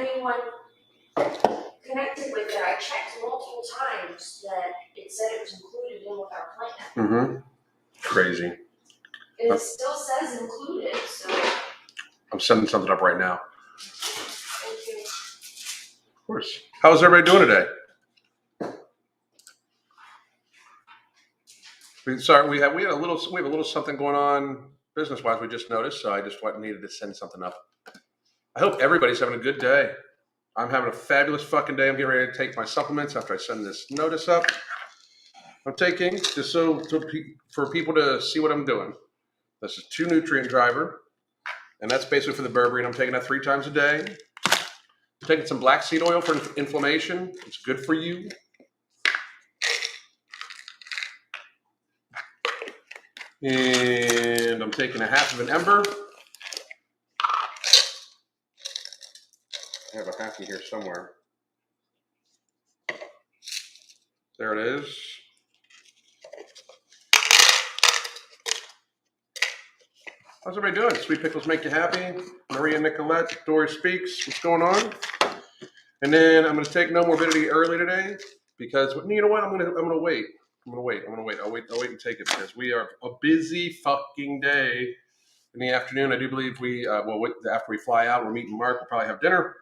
anyone connected with it. I checked multiple times that it said it was included in with our plan. Mm-hmm. Crazy. And it still says included, so. I'm sending something up right now. Thank you. Of course. How's everybody doing today? Sorry, we have a little something going on business wise. We just noticed, so I just needed to send something up. I hope everybody's having a good day. I'm having a fabulous fucking day. I'm getting ready to take my supplements after I send this notice up. I'm taking just for people to see what I'm doing. This is 2 nutrient driver, and that's basically for the berberine. I'm taking that 3 times a day. I'm taking some black seed oil for inflammation. It's good for you. And I'm taking a half of an ember. I have a half in here somewhere. There it is. How's everybody doing? Sweet Pickles make you happy. Maria Nicolette, Dory Speaks. What's going on? And then I'm going to take no morbidity early today because you know what? I'm going to wait. I'll wait and take it because we are a busy fucking day. In the afternoon, I do believe after we fly out, we're meeting Mark. We'll probably have dinner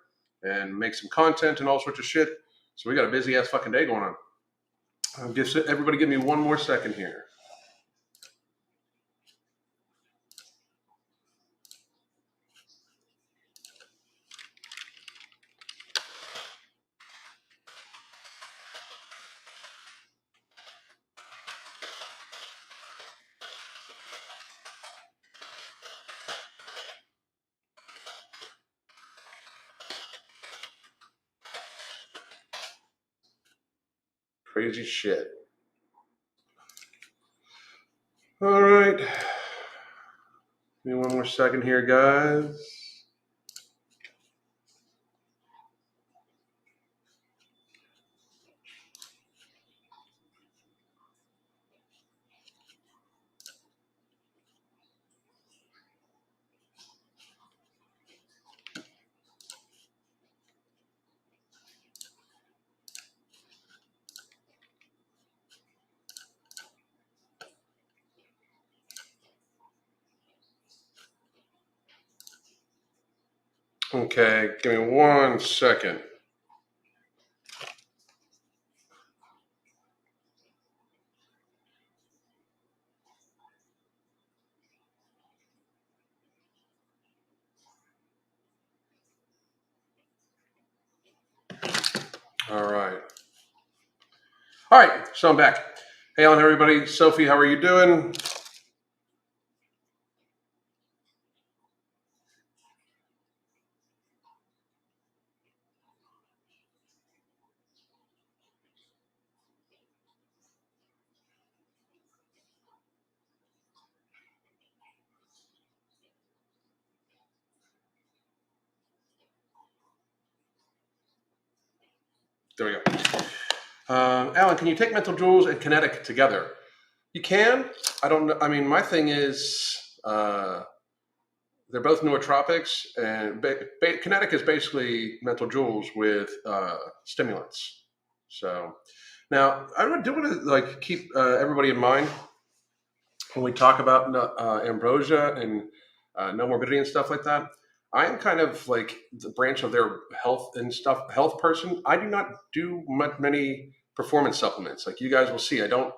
and make some content and all sorts of shit. So we got a busy ass fucking day going on. Everybody give me one more second here. Crazy shit. All right. Give me one more second here, guys. Okay, give me 1 second. All right, so I'm back. Hey, Alan, everybody. Sophie, how are you doing? There we go. Alan, can you take mental jewels and kinetic together? You can. I don't know. I mean, my thing is they're both nootropics, and kinetic is basically mental jewels with stimulants. So now I do want to keep everybody in mind when we talk about ambrosia and no morbidity and stuff like that. I'm kind of like the branch of their health person. I do not do many performance supplements. Like you guys will see, I don't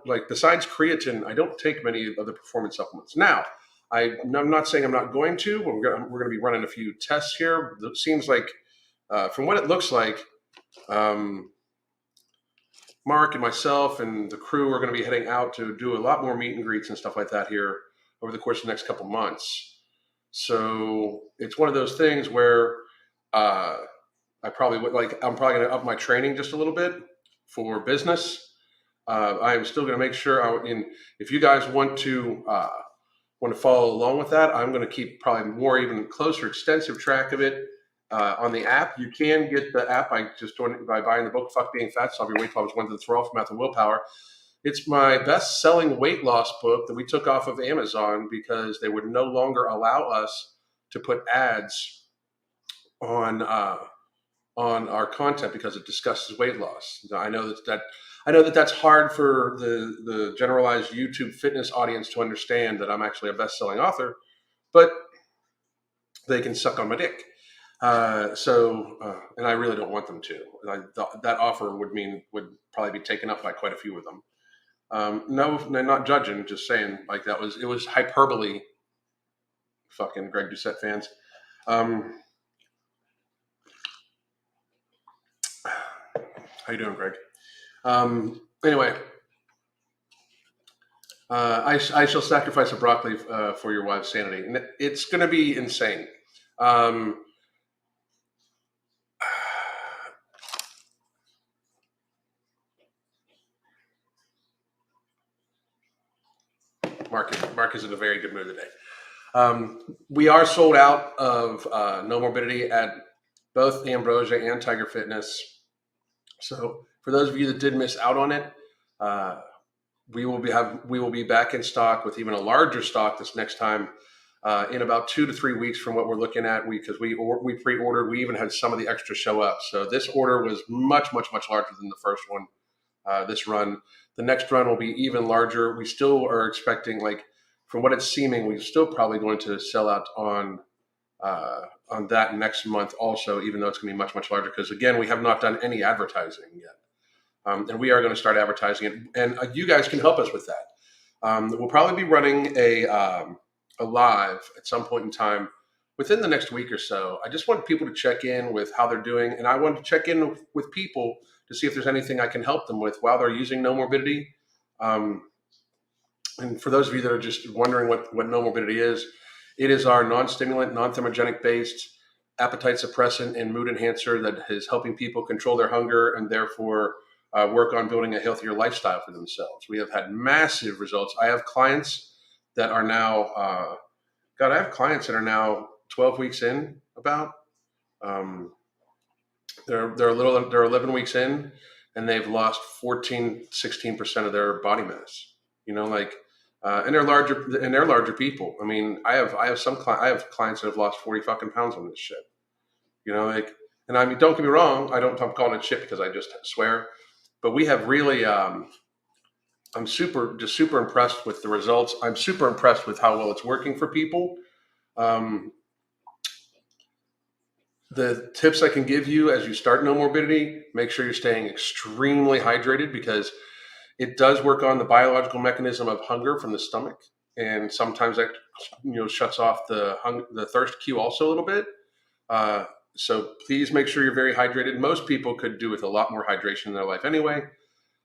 like, besides creatine, I don't take many of the performance supplements. Now, I'm not saying I'm not going to. We're going to be running a few tests here. It seems like, from what it looks like, Mark and myself and the crew are going to be heading out to do a lot more meet and greets and stuff like that here over the course of the next couple months. So it's one of those things where I'm probably going to up my training just a little bit for business. I'm still going to make sure if you guys want to follow along with that, I'm going to keep probably more even closer, extensive track of it on the app. You can get the app by buying the book "Fuck Being Fat: Solve Your Weight Problems One to the Throw from Math and Willpower." It's my best-selling weight loss book that we took off of Amazon because they would no longer allow us to put ads on our content because it discusses weight loss. I know that that's hard for the generalized YouTube fitness audience to understand that I'm actually a best-selling author, but they can suck on my dick. And I really don't want them to. That offer would probably be taken up by quite a few of them. No, not judging, just saying like it was hyperbole. Fucking Greg Doucette fans. How you doing, Greg? Anyway, I shall sacrifice a broccoli for your wife's sanity. And it's going to be insane. Mark is in a very good mood today. We are sold out of No Morbidity at both Ambrosia and Tiger Fitness. So for those of you that did miss out on it, we will be back in stock with even a larger stock this next time in about 2 to 3 weeks from what we're looking at. Because we pre-ordered, we even had some of the extras show up. So this order was much larger than the first one. This run, the next run will be even larger. We still are expecting, like, from what it's seeming, we're still probably going to sell out on that next month also, even though it's going to be much larger. Because again, we have not done any advertising yet. And we are going to start advertising it, and you guys can help us with that. We'll probably be running a live at some point in time within the next week or so. I just want people to check in with how they're doing, and I want to check in with people to see if there's anything I can help them with while they're using No Morbidity. And for those of you that are just wondering what No Morbidity is, it is our non-stimulant, non-thermogenic based appetite suppressant and mood enhancer that is helping people control their hunger and therefore work on building a healthier lifestyle for themselves. We have had massive results. I have clients that are now, I have clients that are now 12 weeks in about. They're 11 weeks in, and they've lost 16% of their body mass. You know, like, and they're larger people. I mean, I have clients that have lost 40 fucking pounds on this shit. You know, like, and I mean, don't get me wrong, I'm calling it shit because I just swear, but we have really, I'm super impressed with the results. I'm super impressed with how well it's working for people. The tips I can give you as you start No Morbidity: make sure you're staying extremely hydrated because it does work on the biological mechanism of hunger from the stomach, and sometimes that shuts off the thirst cue also a little bit. So please make sure you're very hydrated. Most people could do with a lot more hydration in their life anyway.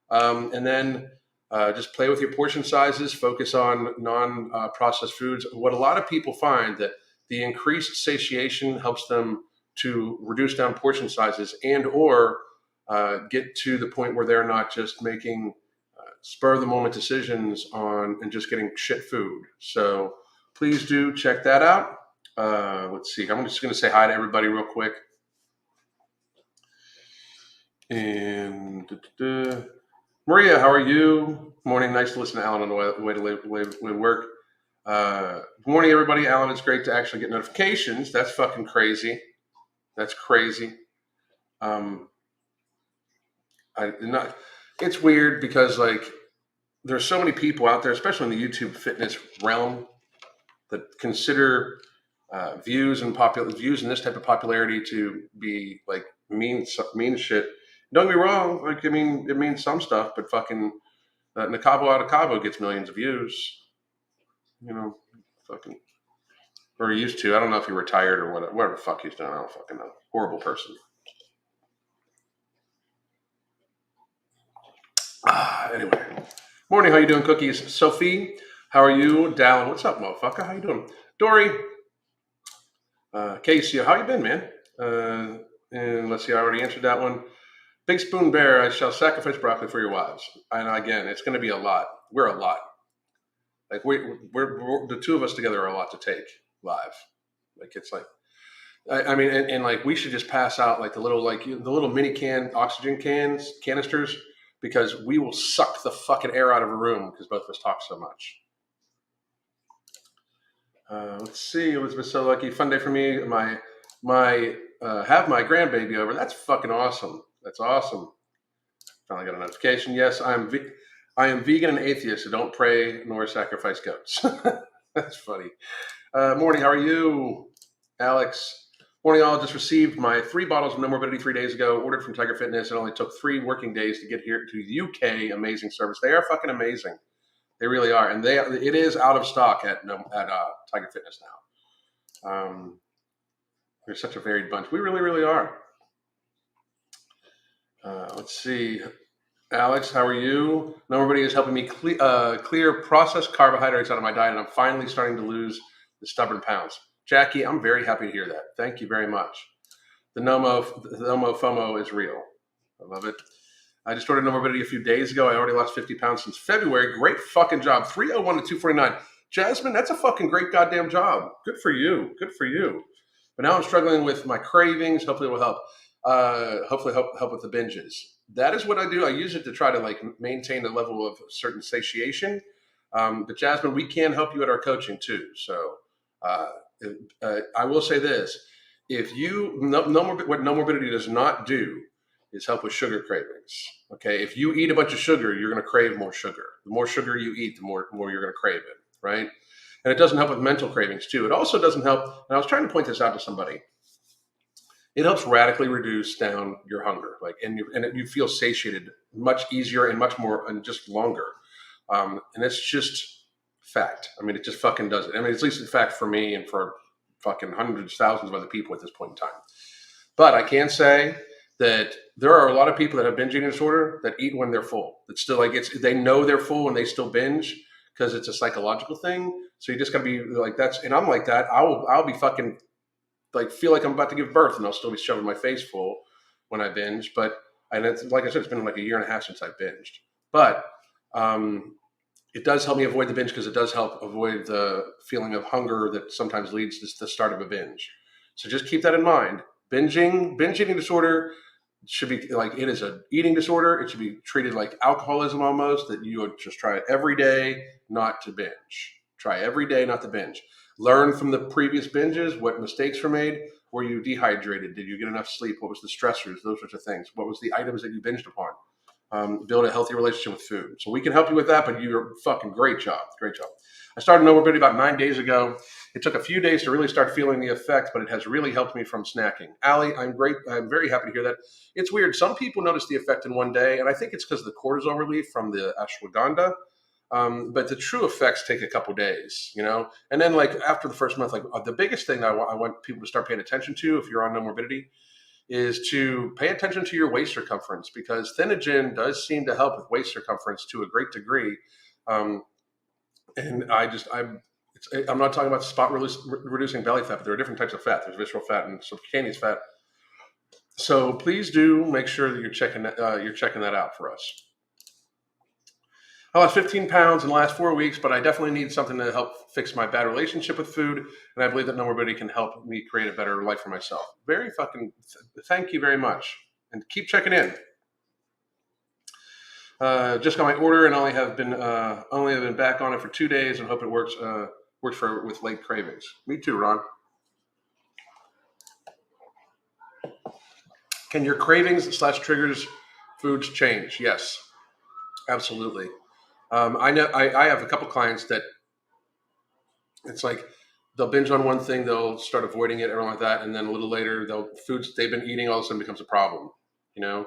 And then just play with your portion sizes. Focus on non-processed foods. What a lot of people find that the increased satiation helps them to reduce down portion sizes and or get to the point where they're not just making spur of the moment decisions on and just getting shit food. So please do check that out. Let's see. I'm just going to say hi to everybody real quick. And Maria, how are you? Morning. Nice to listen to Alan on the way to work. Good morning, everybody. Alan, it's great to actually get notifications. That's fucking crazy. That's crazy. It's weird because, like, there's so many people out there, especially in the YouTube fitness realm, that consider views and this type of popularity to be like mean shit. Don't get me wrong. Like, I mean, it means some stuff, but fucking Nicabo Out of Cabo gets millions of views. You know, fucking, or he used to. I don't know if he retired or whatever the fuck he's done. I don't fucking know. Horrible person. Anyway, morning. How you doing, Cookies? Sophie, how are you? Dallin, what's up, motherfucker? How you doing? Dory, Casey, how you been, man? And let's see, I already answered that one. Big Spoon Bear, I shall sacrifice broccoli for your wives. And again, it's going to be a lot. We're a lot. Like we're the two of us together are a lot to take live. Like, it's like, I mean, and like, we should just pass out like the little mini oxygen canisters, because we will suck the fucking air out of a room because both of us talk so much. Let's see, Elizabeth, so lucky. Fun day for me. My have my grandbaby over. That's fucking awesome. That's awesome. Finally got a notification. Yes, I am vegan and atheist, so don't pray nor sacrifice goats. That's funny. Morning, how are you? Alex. Morning, all. Just received my 3 bottles of No Morbidity 3 days ago. Ordered from Tiger Fitness. It only took 3 working days to get here to the UK. Amazing service. They are fucking amazing. They really are. And it is out of stock at Tiger Fitness now. We're such a varied bunch. We really, really are. Let's see. Alex, how are you? No Morbidity is helping me clear processed carbohydrates out of my diet, and I'm finally starting to lose the stubborn pounds. Jackie, I'm very happy to hear that. Thank you very much. The Nomo FOMO is real. I love it. I just ordered No Morbidity a few days ago. I already lost 50 pounds since February. Great fucking job. 301 to 249. Jasmine, that's a fucking great goddamn job. Good for you. Good for you. But now I'm struggling with my cravings. Hopefully it will help. Hopefully help with the binges. That is what I do. I use it to try to like maintain a level of certain satiation. But Jasmine, we can help you at our coaching too. So I will say this: if you what No Morbidity does not do is help with sugar cravings. Okay, if you eat a bunch of sugar, you're going to crave more sugar. The more sugar you eat, the more you're going to crave it, right? And it doesn't help with mental cravings too. It also doesn't help. And I was trying to point this out to somebody. It helps radically reduce down your hunger, and you feel satiated much easier and much more and just longer. And it's just fact. I mean, it just fucking does it. I mean, it's at least a fact for me and for fucking hundreds, thousands of other people at this point in time. But I can say that there are a lot of people that have binge eating disorder that eat when they're full. It's still they know they're full and they still binge because it's a psychological thing. So you just gotta be like and I'm like that. I'll be fucking like feel like I'm about to give birth and I'll still be shoving my face full when I binge. And it's like I said, it's been like a year and a half since I binged. But it does help me avoid the binge because it does help avoid the feeling of hunger that sometimes leads to the start of a binge. So just keep that in mind. Binge eating disorder should be like, it is an eating disorder. It should be treated like alcoholism almost, that you would just try it every day not to binge. Try every day not to binge. Learn from the previous binges what mistakes were made. Were you dehydrated? Did you get enough sleep? What was the stressors? Those sorts of things. What was the items that you binged upon? Build a healthy relationship with food. So we can help you with that, but you're fucking great job. Great job. I started No Morbidity about 9 days ago. It took a few days to really start feeling the effect, but it has really helped me from snacking. Allie, I'm very happy to hear that. It's weird. Some people notice the effect in one day, and I think it's because of the cortisol relief from the ashwagandha. But the true effects take a couple days, and then like after the first month, the biggest thing I want people to start paying attention to if you're on No Morbidity is to pay attention to your waist circumference, because Thenogen does seem to help with waist circumference to a great degree. And I'm not talking about spot reducing belly fat, but there are different types of fat. There's visceral fat and subcutaneous fat. So please do make sure that you're checking that out for us. I lost 15 pounds in the last 4 weeks, but I definitely need something to help fix my bad relationship with food. And I believe that No Morbidity can help me create a better life for myself. Thank you very much. And keep checking in. Just got my order and only have been back on it for 2 days and hope it works with late cravings. Me too, Ron. Can your cravings / triggers foods change? Yes, absolutely. I know I have a couple clients that it's like they'll binge on one thing, they'll start avoiding it, everything like that, and then a little later, foods they've been eating all of a sudden becomes a problem. There's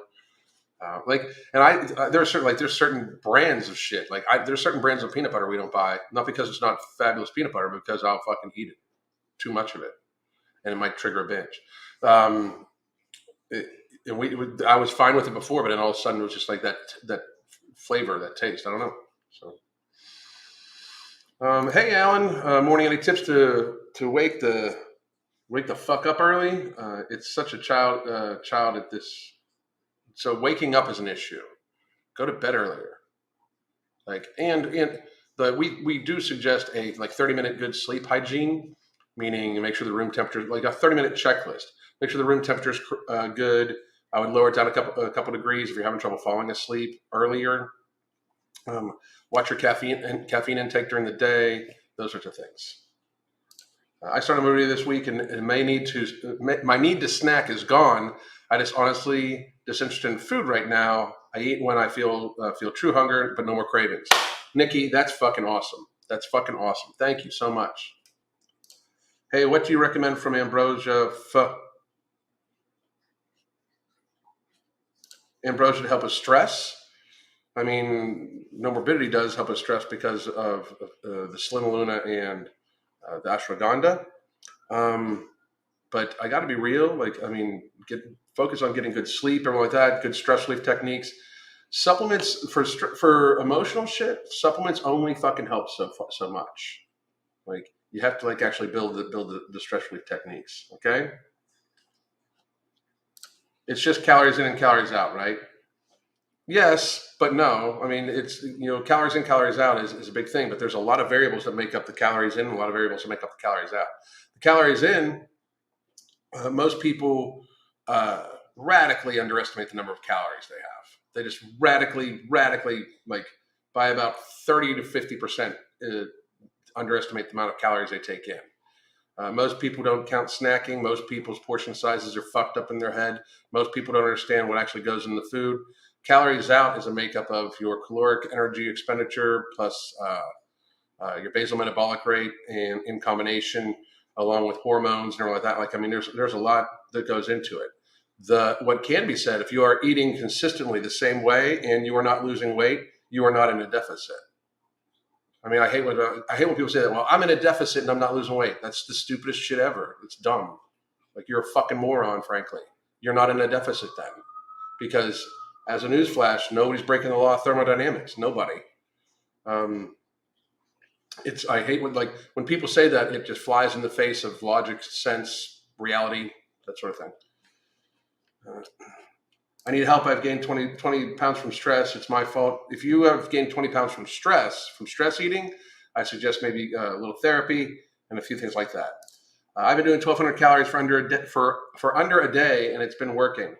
certain brands of shit. There's certain brands of peanut butter we don't buy, not because it's not fabulous peanut butter, but because I'll fucking eat it, too much of it, and it might trigger a binge. I was fine with it before, but then all of a sudden it was just like that flavor, that taste. I don't know. So, hey Alan, morning. Any tips to wake the fuck up early? It's such a child at this. So waking up is an issue. Go to bed earlier. We do suggest a 30-minute good sleep hygiene, meaning make sure the room temperature, like a 30-minute checklist. Make sure the room temperature is good. I would lower it down a couple degrees if you're having trouble falling asleep earlier. Watch your caffeine intake during the day. Those sorts of things. I started a movie this week, and my need to snack is gone. I just honestly disinterested in food right now. I eat when I feel true hunger, but no more cravings. Nikki, that's fucking awesome. That's fucking awesome. Thank you so much. Hey, what do you recommend from Ambrosia? Ambrosia to help with stress? I mean, Nomorbidity does help with stress because of the Slimuluna and the ashwagandha. But I got to be real. Like, I mean, focus on getting good sleep, everything like that. Good stress relief techniques. Supplements for emotional shit. Supplements only fucking help so much. Like, you have to like actually build the stress relief techniques. Okay. It's just calories in and calories out, right? Yes, but no. I mean, it's calories in, calories out is a big thing, but there's a lot of variables that make up the calories in, and a lot of variables that make up the calories out. The calories in, most people radically underestimate the number of calories they have. They just radically, like by about 30 to 50% underestimate the amount of calories they take in. Most people don't count snacking. Most people's portion sizes are fucked up in their head. Most people don't understand what actually goes in the food. Calories out is a makeup of your caloric energy expenditure plus your basal metabolic rate, and in combination along with hormones and everything like that. Like, I mean, there's a lot that goes into it. What can be said, if you are eating consistently the same way and you are not losing weight, you are not in a deficit. I mean, I hate when people say that. Well, I'm in a deficit and I'm not losing weight. That's the stupidest shit ever. It's dumb. Like, you're a fucking moron, frankly. You're not in a deficit then, because as a newsflash, nobody's breaking the law of thermodynamics. Nobody. I hate when people say that. It just flies in the face of logic, sense, reality, that sort of thing. I need help. I've gained 20 pounds from stress. It's my fault. If you have gained 20 pounds from stress eating, I suggest maybe a little therapy and a few things like that. I've been doing 1,200 calories for under a day, and it's been working.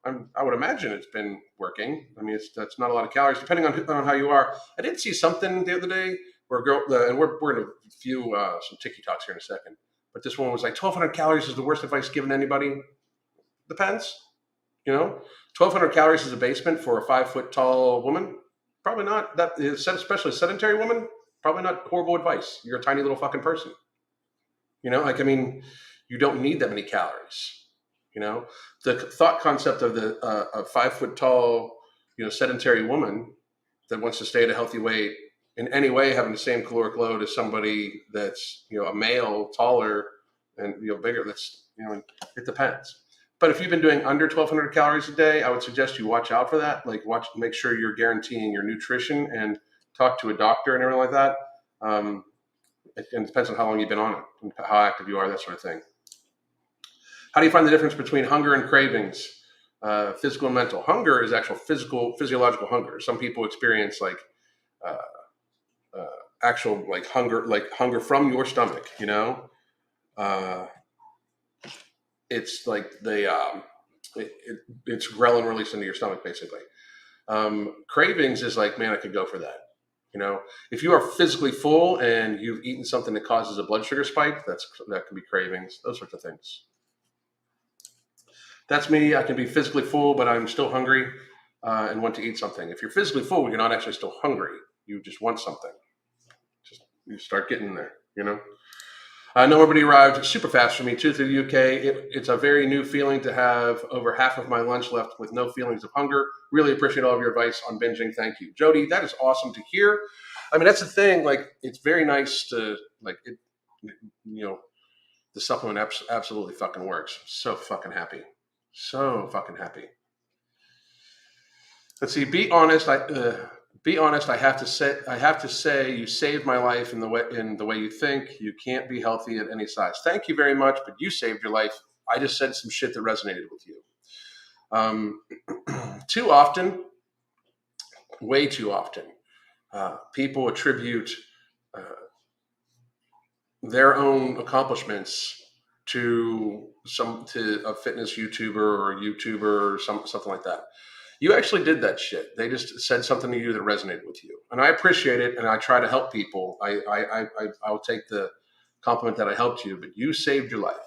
I would imagine it's been working. I mean, that's not a lot of calories, depending on how you are. I did see something the other day where a girl, and we're going to view some TikToks here in a second, but this one was like 1,200 calories is the worst advice given to anybody. Depends. 1,200 calories is a basement for a 5 foot tall woman. Probably not that, especially a sedentary woman. Probably not horrible advice. You're a tiny little fucking person. I mean, you don't need that many calories. The thought concept of a 5 foot tall, sedentary woman that wants to stay at a healthy weight in any way, having the same caloric load as somebody that's, a male, taller, and bigger. That's it depends. But if you've been doing under 1,200 calories a day, I would suggest you watch out for that. Like, make sure you're guaranteeing your nutrition and talk to a doctor and everything like that. It depends on how long you've been on it and how active you are, that sort of thing. How do you find the difference between hunger and cravings, physical and mental? Hunger is actual physiological hunger. Some people experience actual hunger from your stomach. It's like it's ghrelin released into your stomach, basically. Cravings is like, man, I could go for that. If you are physically full and you've eaten something that causes a blood sugar spike, that can be cravings, those sorts of things. That's me. I can be physically full, but I'm still hungry and want to eat something. If you're physically full, you're not actually still hungry. You just want something. You start getting there, Nobody arrived super fast for me too through the UK. It's a very new feeling to have over half of my lunch left with no feelings of hunger. Really appreciate all of your advice on binging. Thank you, Jody. That is awesome to hear. I mean, that's the thing. Like, it's very nice to the supplement absolutely fucking works. So fucking happy. Let's see. Be honest. I have to say, you saved my life in the way you think. You can't be healthy at any size. Thank you very much, but you saved your life. I just said some shit that resonated with you. Too often, way too often, people attribute their own accomplishments to a fitness YouTuber or something like that. You actually did that shit. They just said something to you that resonated with you, and I appreciate it. And I try to help people. I'll take the compliment that I helped you, but you saved your life.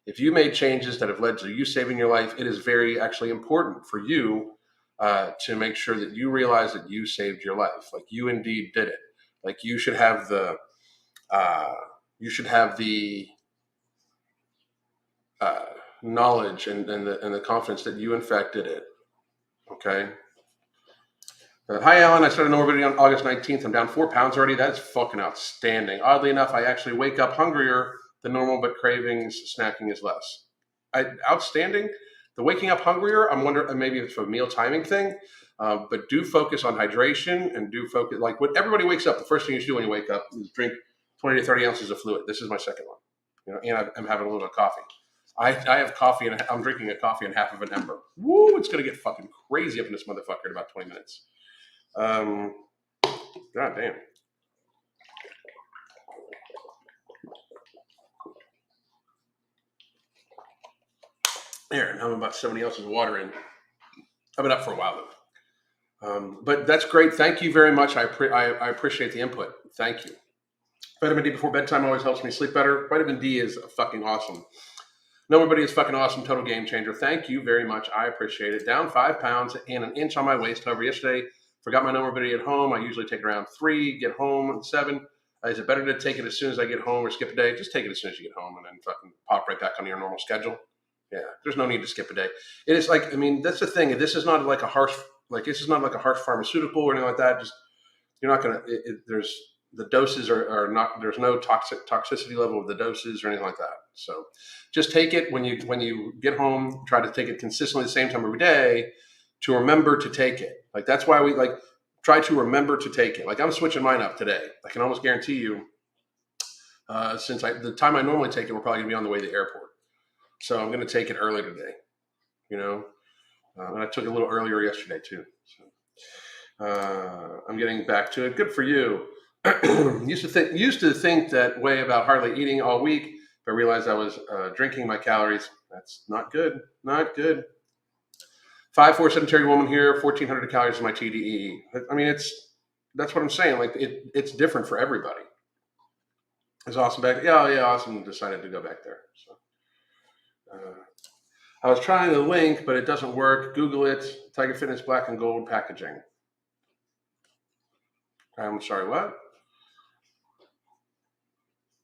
If you made changes that have led to you saving your life, it is very actually important for you to make sure that you realize that you saved your life. Like you indeed did it. Like you should have the uh, uh, knowledge and the confidence that you in fact did it. Okay. Hi, Alan. I started Normandy on August 19th. I'm down 4 pounds already. That's fucking outstanding. Oddly enough, I actually wake up hungrier than normal, but cravings, snacking is less. Outstanding. The waking up hungrier, I'm wondering maybe it's a meal timing thing, but do focus on hydration and do focus. Like when everybody wakes up, the first thing you should do when you wake up is drink 20 to 30 ounces of fluid. This is my second one. And I'm having a little bit of coffee. I have coffee and I'm drinking a coffee and half of an ember. Woo! It's gonna get fucking crazy up in this motherfucker in about 20 minutes. God damn. There, now I'm about 70 ounces of water in. I've been up for a while though. But that's great. Thank you very much. I appreciate the input. Thank you. Vitamin D before bedtime always helps me sleep better. Vitamin D is fucking awesome. No, everybody is fucking awesome. Total game changer. Thank you very much. I appreciate it. Down 5 pounds and an inch on my waist. However, yesterday, forgot my Nomorbidity at home. I usually take around 3, get home at 7. Is it better to take it as soon as I get home or skip a day? Just take it as soon as you get home and then fucking pop right back on your normal schedule. Yeah, there's no need to skip a day. It is like, I mean, that's the thing. This is not like a harsh pharmaceutical or anything like that. Just, you're not going to, there's, the doses are not, there's no toxicity level of the doses or anything like that. So just take it when you get home, try to take it consistently the same time every day to remember to take it. Like, that's why we like try to remember to take it. Like, I'm switching mine up today. I can almost guarantee you, since the time I normally take it, we're probably gonna be on the way to the airport. So I'm going to take it early today, and I took it a little earlier yesterday too. So I'm getting back to it. Good for you. used to think that way about hardly eating all week, but realized I was drinking my calories. That's not good. Not good. 5'4" sedentary woman here, 1,400 calories in my TDEE. I mean, that's what I'm saying. Like it's different for everybody. It's awesome back. Yeah, awesome. Decided to go back there. So. I was trying the link, but it doesn't work. Google it. Tiger Fitness Black and Gold packaging. I'm sorry, what?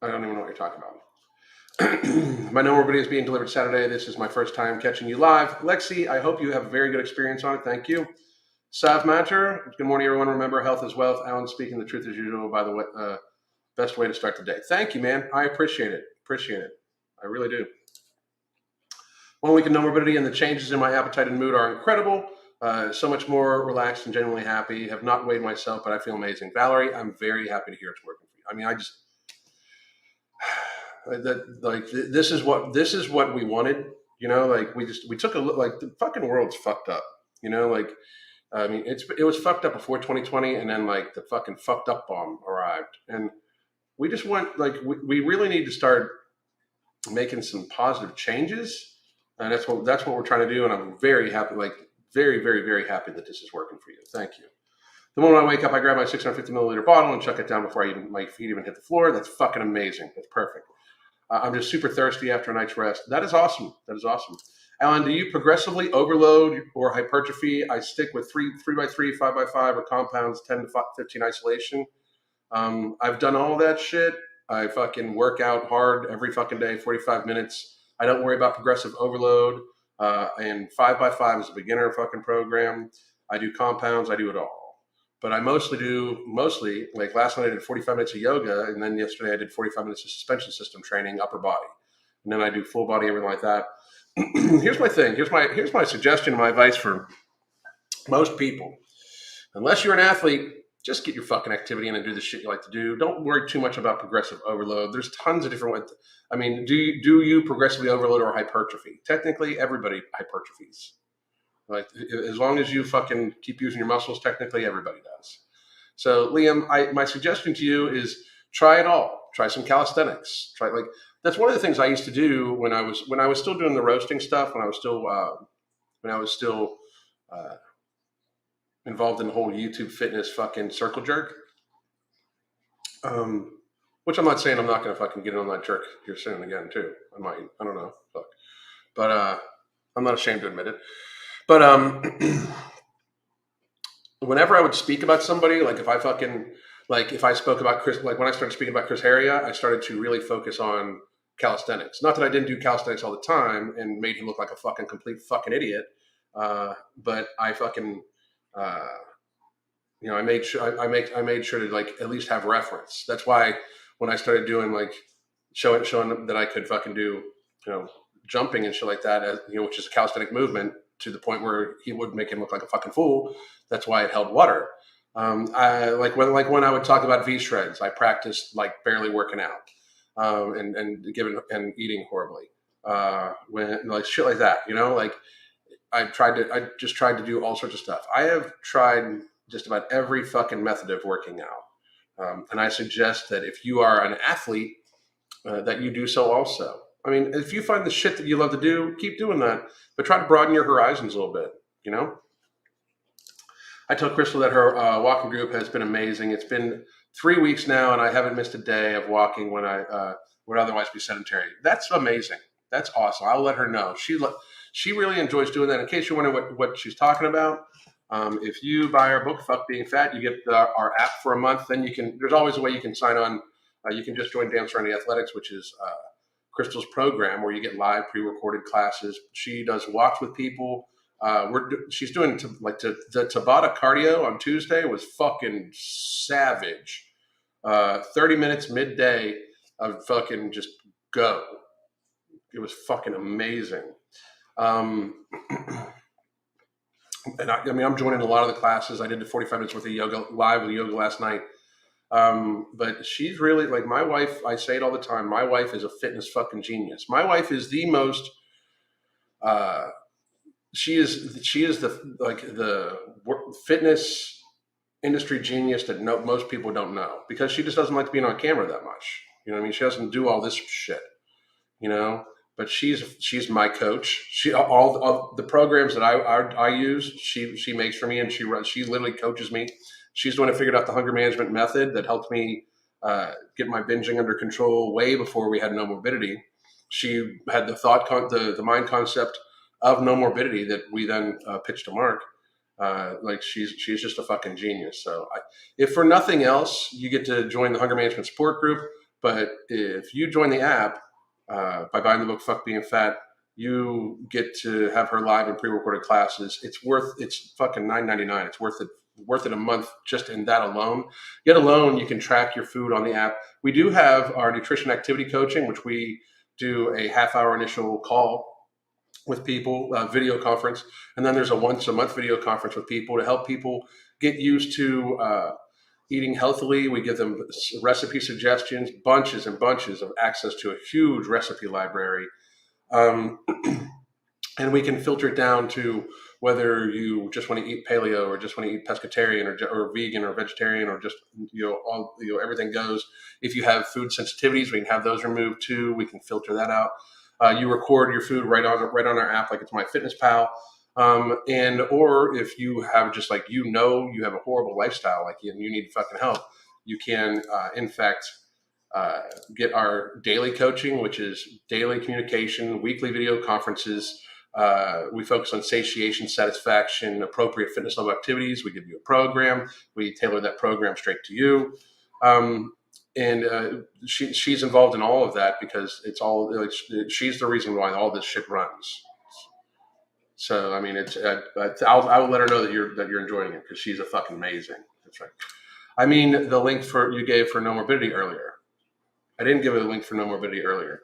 I don't even know what you're talking about. My Nomorbidity is being delivered Saturday. This is my first time catching you live. Lexi, I hope you have a very good experience on it. Thank you. Sav Matter, good morning, everyone. Remember, health is wealth. Alan speaking the truth as usual, by the way. Best way to start the day. Thank you, man. I appreciate it. I really do. 1 week of Nomorbidity and the changes in my appetite and mood are incredible. So much more relaxed and genuinely happy. Have not weighed myself, but I feel amazing. Valerie, I'm very happy to hear it's working for you. I mean, this is what we wanted. Like we took a look. Like the fucking world's fucked up. I mean, it was fucked up before 2020, and then like the fucking fucked up bomb arrived, and we just want we really need to start making some positive changes. And that's what we're trying to do. And I'm very happy, very, very, very happy that this is working for you. Thank you. The moment I wake up, I grab my 650 milliliter bottle and chuck it down before my feet even hit the floor. That's fucking amazing. That's perfect. I'm just super thirsty after a night's rest. That is awesome. Alan, do you progressively overload or hypertrophy? I stick with 3x3, 5x5, or compounds, 10 to 15 isolation. I've done all that shit. I fucking work out hard every fucking day, 45 minutes. I don't worry about progressive overload. And 5x5 is a beginner fucking program. I do compounds. I do it all. But I mostly like last night I did 45 minutes of yoga, and then yesterday I did 45 minutes of suspension system training, upper body, and then I do full body, everything like that. Here's my thing. Here's my suggestion, my advice for most people. Unless you're an athlete, just get your fucking activity in and do the shit you like to do. Don't worry too much about progressive overload. There's tons of different ways. I mean, do you progressively overload or hypertrophy? Technically, everybody hypertrophies. Like, as long as you fucking keep using your muscles, technically everybody does. So, Liam, my suggestion to you is try it all. Try some calisthenics. That's one of the things I used to do when I was still doing the roasting stuff. When I was still involved in the whole YouTube fitness fucking circle jerk. Which I'm not saying I'm not going to fucking get on that jerk here soon again too. I might. I don't know. Fuck. But I'm not ashamed to admit it. But whenever I would speak about somebody, like if I spoke about Chris, like when I started speaking about Chris Heria, I started to really focus on calisthenics. Not that I didn't do calisthenics all the time and made him look like a fucking complete fucking idiot, but I fucking, uh, I made sure I made sure to like at least have reference. That's why when I started doing like showing them that I could fucking do, jumping and shit like that, as which is a calisthenic movement to the point where he would make him look like a fucking fool. That's why it held water. I when I would talk about V shreds, I practiced like barely working out, and eating horribly. When like shit like that, like I just tried to do all sorts of stuff. I have tried just about every fucking method of working out, and I suggest that if you are an athlete, that you do so also. I mean, if you find the shit that you love to do, keep doing that, but try to broaden your horizons a little bit. I told Crystal that her walking group has been amazing. It's been 3 weeks now, and I haven't missed a day of walking when I would otherwise be sedentary. That's amazing. That's awesome. I'll let her know. She really enjoys doing that. In case you're wondering what she's talking about, if you buy our book, Fuck Being Fat, you get our app for a month. Then there's always a way you can sign on. You can just join Dance Running Athletics, which is Crystal's program where you get live pre-recorded classes. She does walks with people. She's doing the Tabata cardio on Tuesday was fucking savage. 30 minutes midday of fucking just go. It was fucking amazing. And I'm joining a lot of the classes. I did the 45 minutes worth of yoga live with yoga last night. But she's really like my wife. I say it all the time. My wife is a fitness fucking genius. My wife is the most, she is the fitness industry genius that most people don't know because she just doesn't like being on camera that much. You know what I mean? She doesn't do all this shit, but she's my coach. All the programs that I use, she makes for me and she literally coaches me. She's the one who figured out the hunger management method that helped me get my binging under control way before we had no morbidity. She had the mind concept of no morbidity that we then pitched to Mark. She's just a fucking genius. So if for nothing else, you get to join the hunger management support group. But if you join the app by buying the book Fuck Being Fat, you get to have her live and pre-recorded classes. It's fucking $9.99. It's worth it a month just in that alone. Yet alone, you can track your food on the app. We do have our nutrition activity coaching, which we do a half-hour initial call with people, video conference, and then there's a once a month video conference with people to help people get used to eating healthily. We give them recipe suggestions, bunches and bunches of access to a huge recipe library, and we can filter it down to whether you just want to eat paleo or just want to eat pescatarian or vegan or vegetarian or just everything goes. If you have food sensitivities, we can have those removed too. We can filter that out. You record your food right on our app, like it's MyFitnessPal. Or if you have just like you have a horrible lifestyle, like you need fucking help, you can in fact get our daily coaching, which is daily communication, weekly video conferences. We focus on satiation, satisfaction, appropriate fitness level activities. We give you a program. We tailor that program straight to you. She's involved in all of that because she's the reason why all this shit runs. So I mean, I will let her know that you're enjoying it because she's a fucking amazing. That's right. I mean, the link you gave for No Morbidity earlier. I didn't give a link for No Morbidity earlier.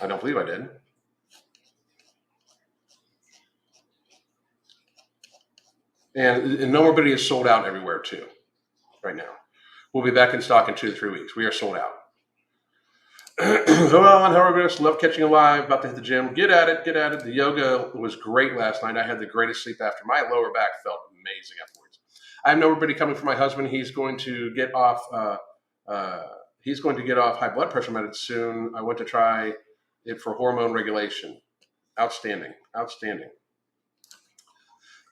I don't believe I did. And No Morbidity is sold out everywhere too, right now. We'll be back in stock in 2 to 3 weeks. We are sold out. Hello, how are you? Love catching you live. About to hit the gym. Get at it. The yoga was great last night. I had the greatest sleep after. My lower back felt amazing afterwards. I have No Morbidity coming from my husband. He's going to get off. High blood pressure meds soon. I went to try it for hormone regulation. Outstanding.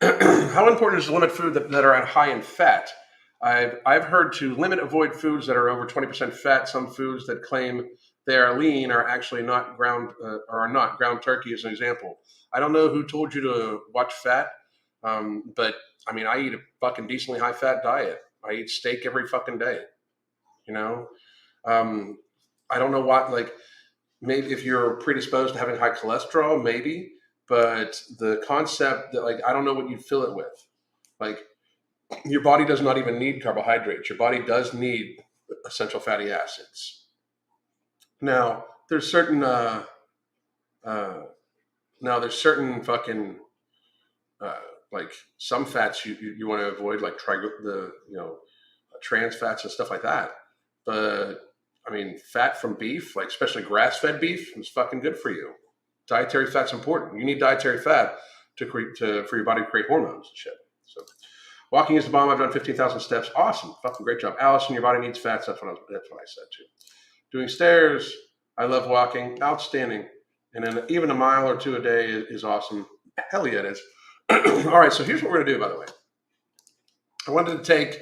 How important is to limit food that are high in fat? I've heard to avoid foods that are over 20% fat. Some foods that claim they are lean are actually not ground or are not ground turkey, as an example. I don't know who told you to watch fat, but I mean, I eat a fucking decently high fat diet. I eat steak every fucking day. You know, um, I don't know what, like, maybe if you're predisposed to having high cholesterol, maybe, but the concept that, like, I don't know what you fill it with. Like, your body does not even need carbohydrates. Your body does need essential fatty acids. Now, there's certain uh, there's certain fucking uh, like some fats you want to avoid, like the trans fats and stuff like that. But I mean, fat from beef, like especially grass-fed beef, is fucking good for you. Dietary fat's important. You need dietary fat for your body to create hormones and shit. So, walking is the bomb. I've done 15,000 steps. Awesome, fucking great job, Allison. Your body needs fats. That's what I said too. Doing stairs. I love walking. Outstanding. And then even a mile or two a day is awesome. Hell yeah, it is. All right, so here's what we're gonna do. By the way, I wanted to take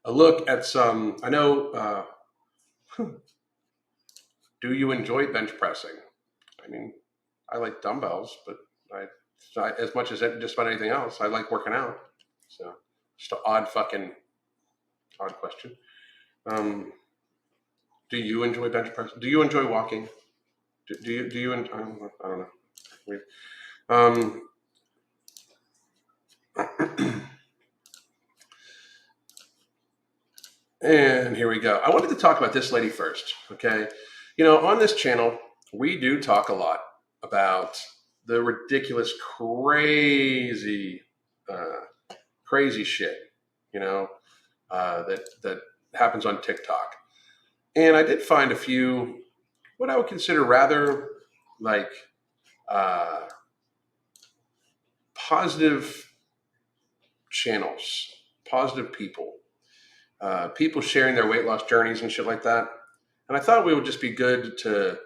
a look at some. I know. Do you enjoy bench pressing? I mean, I like dumbbells, but as much as just about anything else, I like working out. So, just an odd question. Do you enjoy bench pressing? Do you enjoy walking? Do you? I don't know. Weird. And here we go. I wanted to talk about this lady first. Okay, on this channel we do talk a lot about the ridiculous, crazy shit, that happens on TikTok. And I did find a few what I would consider rather like positive channels, positive people, people sharing their weight loss journeys and shit like that. And I thought it would just be good to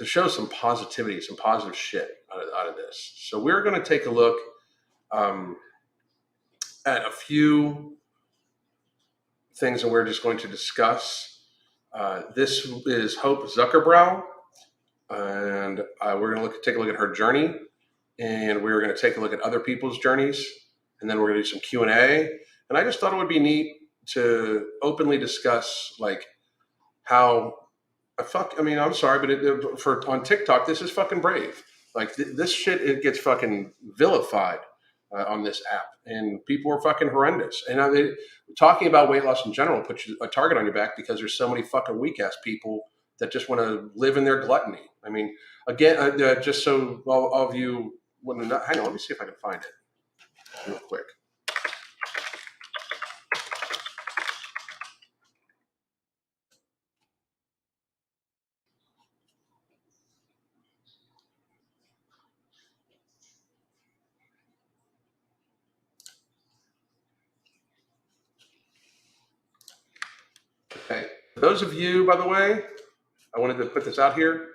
show some positivity, some positive shit out of this. So we're going to take a look at a few things that we're just going to discuss. This is Hope Zuckerbrow, and we're going to take a look at her journey, and we're going to take a look at other people's journeys, and then we're going to do some Q&A. And I just thought it would be neat to openly discuss like how I'm sorry, but on TikTok, this is fucking brave. Like this shit, it gets fucking vilified on this app, and people are fucking horrendous. And talking about weight loss in general puts a target on your back because there's so many fucking weak ass people that just want to live in their gluttony. I mean, again, just so all of you wouldn't know, hang on, let me see if I can find it real quick. Okay. For those of you, by the way, I wanted to put this out here.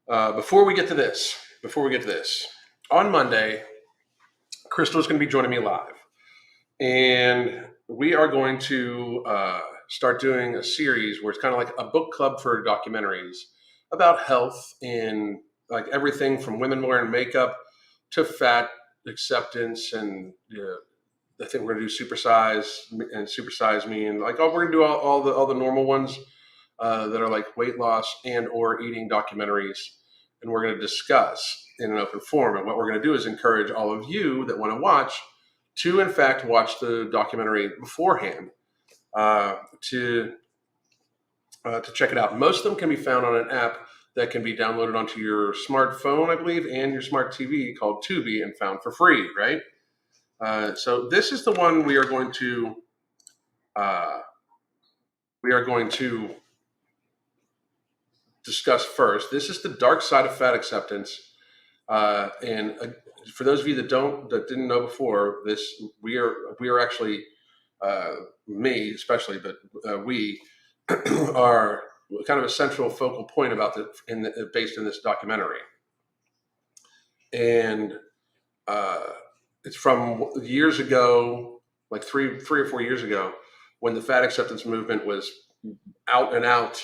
Before we get to this, on Monday, Crystal is going to be joining me live. And we are going to start doing a series where it's kind of like a book club for documentaries about health and like everything from women wearing makeup to fat acceptance. And I think we're going to do Supersize Me, and like, we're going to do all the normal ones that are like weight loss and or eating documentaries. And we're going to discuss in an open forum. And what we're going to do is encourage all of you that want to watch to, in fact, watch the documentary beforehand to check it out. Most of them can be found on an app that can be downloaded onto your smartphone, I believe, and your smart TV called Tubi, and found for free, right? So this is the one we are going to discuss first. This is the dark side of fat acceptance, and for those of you that didn't know before, we are actually me especially, but we are kind of a central focal point about based in this documentary, and it's from years ago. like three or 4 years ago, when the fat acceptance movement was out and out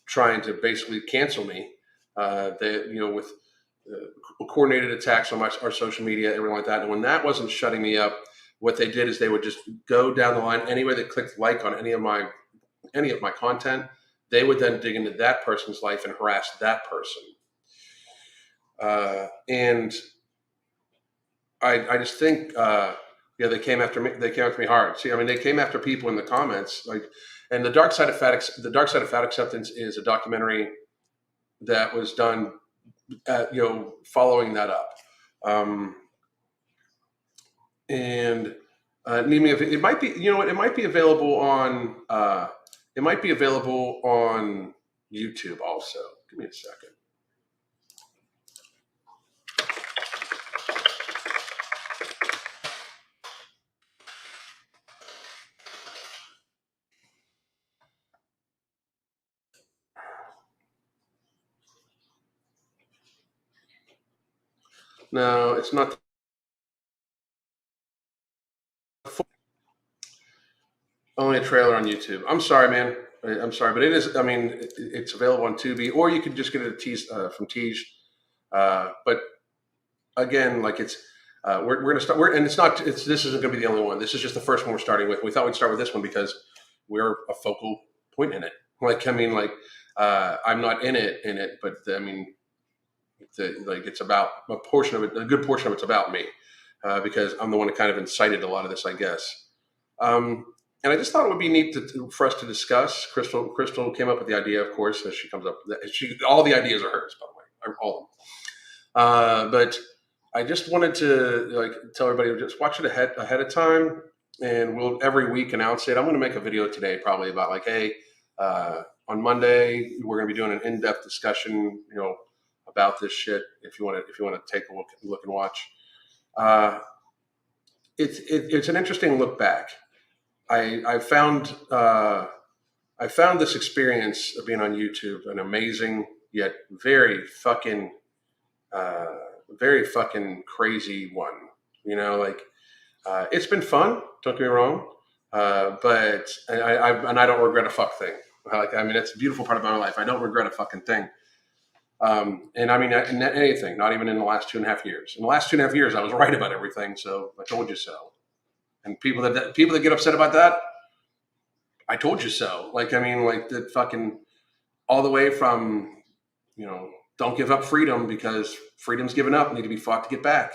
trying to basically cancel me. With coordinated attacks on our social media, everything like that. And when that wasn't shutting me up, what they did is they would just go down the line. Anywhere they clicked like on any of my content, they would then dig into that person's life and harass that person. And I just think, they came after me. They came after me hard. See, I mean, they came after people in the comments, like, and the Dark Side of Fat Acceptance is a documentary that was done, following that up. And it might be, it might be available on, YouTube also. Give me a second. No, it's not. Only a trailer on YouTube. I'm sorry, man. I'm sorry, but it is. I mean, it's available on Tubi, or you could just get it from Tej. But again, like we're going to start. And it's not. This isn't going to be the only one. This is just the first one we're starting with. We thought we'd start with this one because we're a focal point in it. I'm not in it, but I mean, it's about a portion of it. A good portion of it's about me, because I'm the one that kind of incited a lot of this, I guess. And I just thought it would be neat for us to discuss. Crystal came up with the idea, of course, as she comes up. All the ideas are hers, by the way, all of them. But I just wanted to tell everybody, just watch it ahead of time, and we'll every week announce it. I'm going to make a video today, probably about hey, on Monday we're going to be doing an in-depth discussion, about this shit. If you want to take a look and watch, it's an interesting look back. I found this experience of being on YouTube an amazing yet very fucking crazy one. It's been fun. Don't get me wrong, but I don't regret a fuck thing. It's a beautiful part of my life. I don't regret a fucking thing. And I mean, anything. Not even in the last 2.5 years. In the last 2.5 years, I was right about everything. So I told you so. And people that get upset about that, I told you so. The fucking all the way from, don't give up freedom because freedom's given up, need to be fought to get back.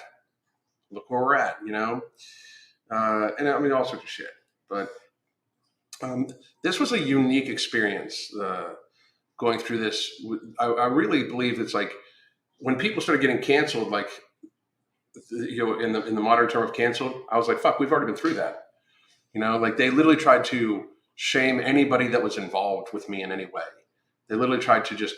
Look where we're at, and I mean all sorts of shit. But this was a unique experience going through this. I really believe it's like when people started getting canceled, in the modern term of canceled, I was like, fuck, we've already been through that. They literally tried to shame anybody that was involved with me in any way. They literally tried to just,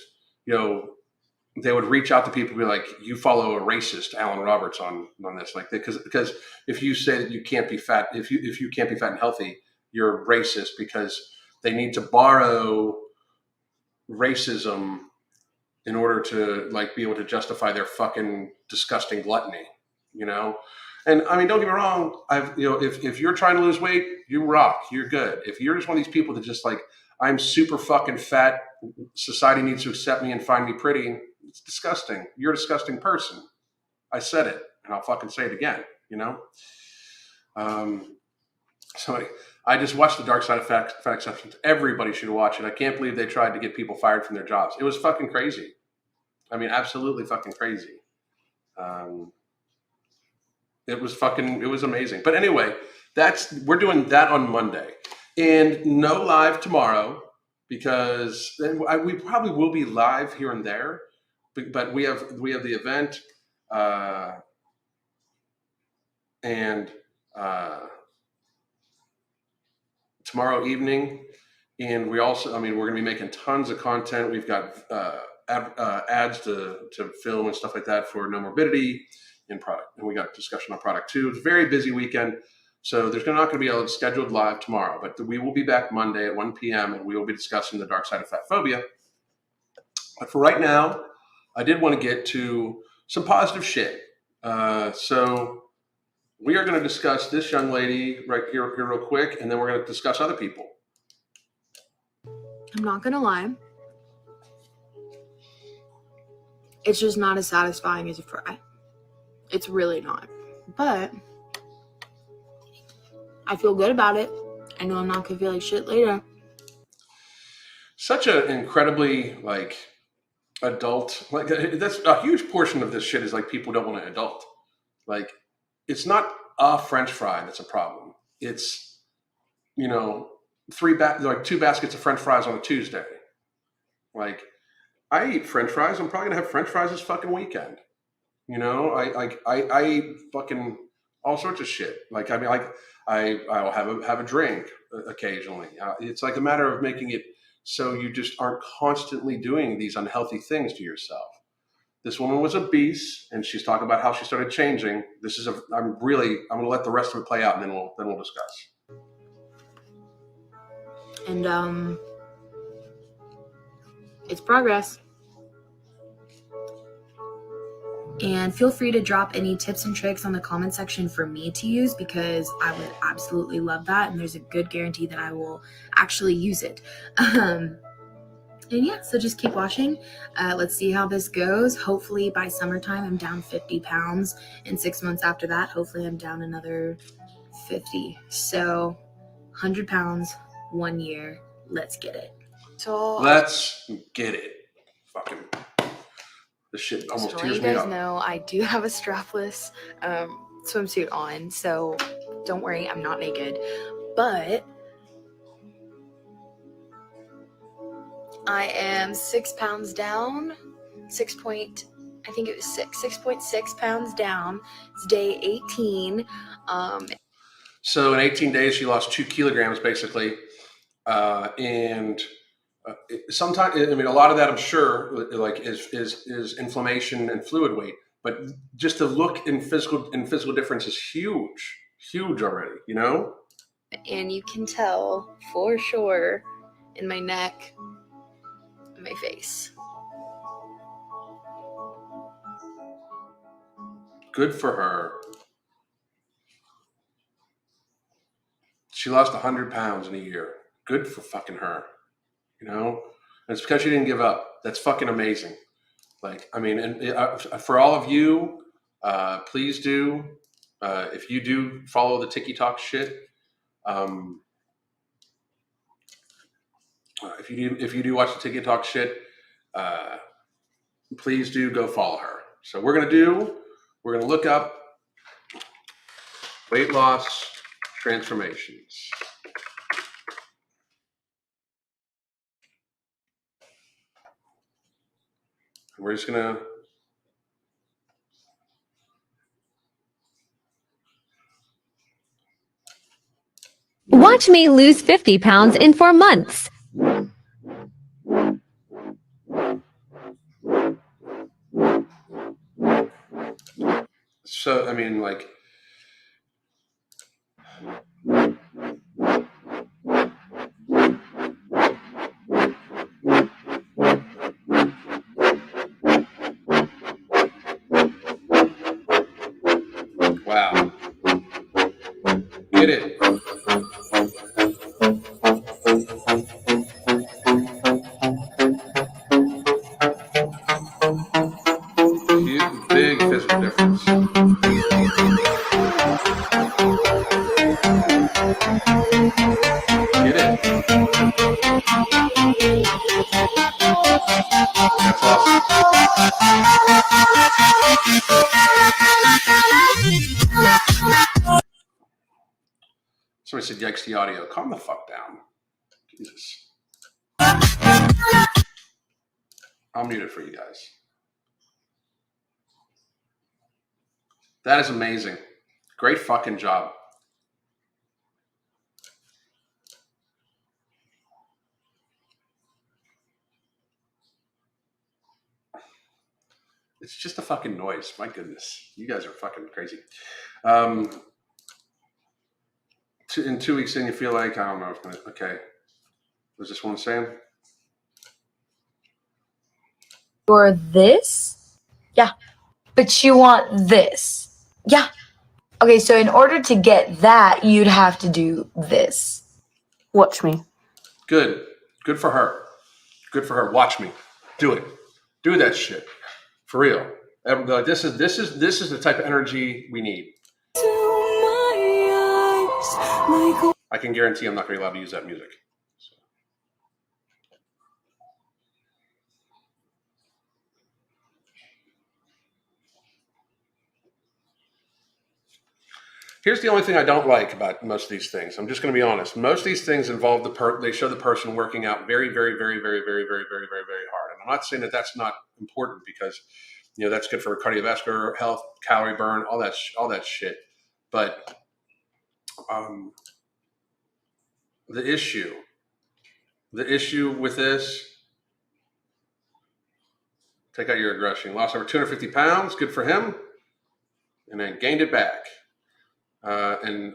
they would reach out to people and be like, you follow a racist, Alan Roberts, on this, because if you say that you can't be fat, if you can't be fat and healthy, you're racist, because they need to borrow racism in order to be able to justify their fucking disgusting gluttony, And I mean, don't get me wrong. If you're trying to lose weight, you rock. You're good. If you're just one of these people that just I'm super fucking fat, society needs to accept me and find me pretty, it's disgusting. You're a disgusting person. I said it, and I'll fucking say it again. So I just watched The Dark Side of Fat Acceptance. Everybody should watch it. I can't believe they tried to get people fired from their jobs. It was fucking crazy. I mean, absolutely fucking crazy. It was amazing. But anyway, we're doing that on Monday, and no live tomorrow, because we probably will be live here and there, but we have the event, and tomorrow evening, and we also, we're going to be making tons of content. We've got ads to film and stuff like that for No Morbidity in product, and we got discussion on product too. It's a very busy weekend, so there's not going to be a scheduled live tomorrow, but we will be back Monday at 1 p.m. and we will be discussing the dark side of fat phobia. But for right now, I did want to get to some positive shit. So we are going to discuss this young lady right here real quick, and then we're going to discuss other people. I'm not gonna lie. It's just not as satisfying as a fry. It's really not. But I feel good about it. I know I'm not gonna feel like shit later. Such an incredibly like adult, like that's a huge portion of this shit is like people don't want to adult. Like it's not a French fry that's a problem. It's, you know, two baskets of French fries on a Tuesday. Like I eat French fries. I'm probably gonna have French fries this fucking weekend. You know, I eat fucking all sorts of shit. Like I mean, like I'll have a drink occasionally. It's like a matter of making it so you just aren't constantly doing these unhealthy things to yourself. This woman was a beast, and she's talking about how she started changing. I'm gonna let the rest of it play out, and then we'll discuss. And it's progress. And feel free to drop any tips and tricks on the comment section for me to use, because I would absolutely love that, and there's a good guarantee that I will actually use it. And yeah, so just keep watching. Let's see how this goes. Hopefully by summertime I'm down 50 pounds, and 6 months after that hopefully I'm down another 50. So 100 pounds, 1 year. Let's get it. So let's get it. Fucking this shit almost tears me up. You guys know I do have a strapless swimsuit on, so don't worry, I'm not naked. But I am 6 pounds down. 6.6 pounds down. It's day 18. So in 18 days, she lost 2 kilograms basically, and. Sometimes, I mean, a lot of that I'm sure, like, is inflammation and fluid weight. But just the look in physical difference is huge already. You know. And you can tell for sure in my neck, and my face. Good for her. She lost 100 pounds in a year. Good for fucking her. You know, and it's because she didn't give up. That's fucking amazing. Like, I mean, and for all of you, please do. If you do follow the TikTok shit, if you do watch the TikTok shit, please do go follow her. So we're gonna look up weight loss transformations. We're just gonna. Watch me lose 50 pounds in 4 months. So, I mean, like, wow. Get it. Big physical difference. Get it. That's awesome. Somebody said, yikes, the audio. Calm the fuck down. Jesus. I'll mute it for you guys. That is amazing. Great fucking job. It's just a fucking noise. My goodness. You guys are fucking crazy. In 2 weeks in, you feel like, I don't know. Okay. Was this one saying? For this? Yeah. But you want this? Yeah. Okay, so in order to get that, you'd have to do this. Watch me. Good. Good for her. Good for her. Watch me. Do it. Do that shit. For real. Like, this is the type of energy we need. I can guarantee I'm not going to be allowed to use that music. So. Here's the only thing I don't like about most of these things. I'm just going to be honest. Most of these things involve they show the person working out very, very, very, very, very, very, very, very, very hard. And I'm not saying that that's not important, because that's good for cardiovascular health, calorie burn, all that shit. But the issue with this, take out your aggression. Lost over 250 pounds, good for him, and then gained it back. And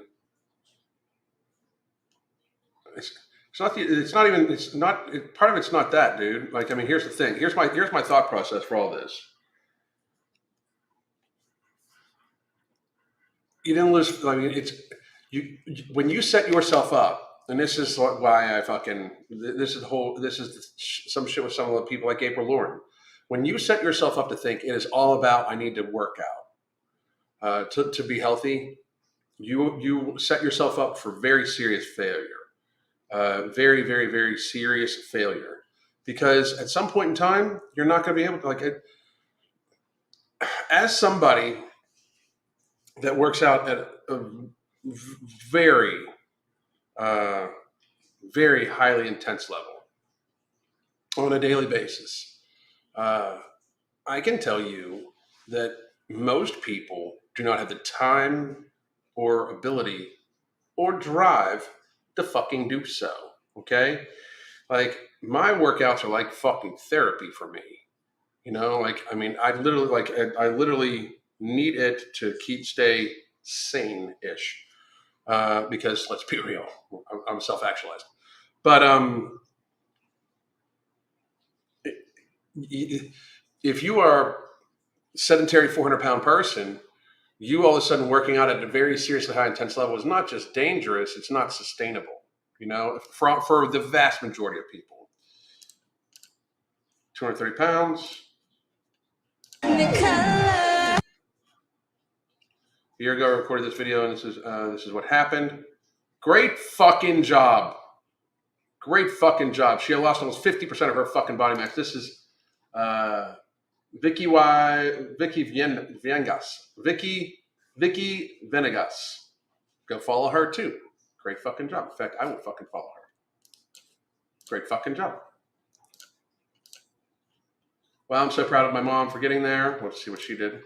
part of it's not that, dude. Like, I mean, here's the thing. Here's my thought process for all this. You didn't lose. I mean, when you set yourself up. And this is why this is some shit with some of the people like April Lauren. When you set yourself up to think it is all about, I need to work out to be healthy, you set yourself up for very serious failure. Very, very, very serious failure. Because at some point in time, you're not going to be able to, like, as somebody that works out at a very very highly intense level on a daily basis, I can tell you that most people do not have the time or ability or drive to fucking do so. Okay? Like, my workouts are like fucking therapy for me. Like, I mean, I literally need it to stay sane-ish. Because let's be real, I'm self-actualized. But if you are a sedentary 400-pound person, you all of a sudden working out at a very seriously high intense level is not just dangerous, it's not sustainable, for the vast majority of people. 230 pounds. A year ago, I recorded this video, and this is what happened. Great fucking job. Great fucking job. She had lost almost 50% of her fucking body mass. This is Vicky Venegas. Vicky Venegas. Go follow her too. Great fucking job. In fact, I will fucking follow her. Great fucking job. Well, I'm so proud of my mom for getting there. Let's see what she did.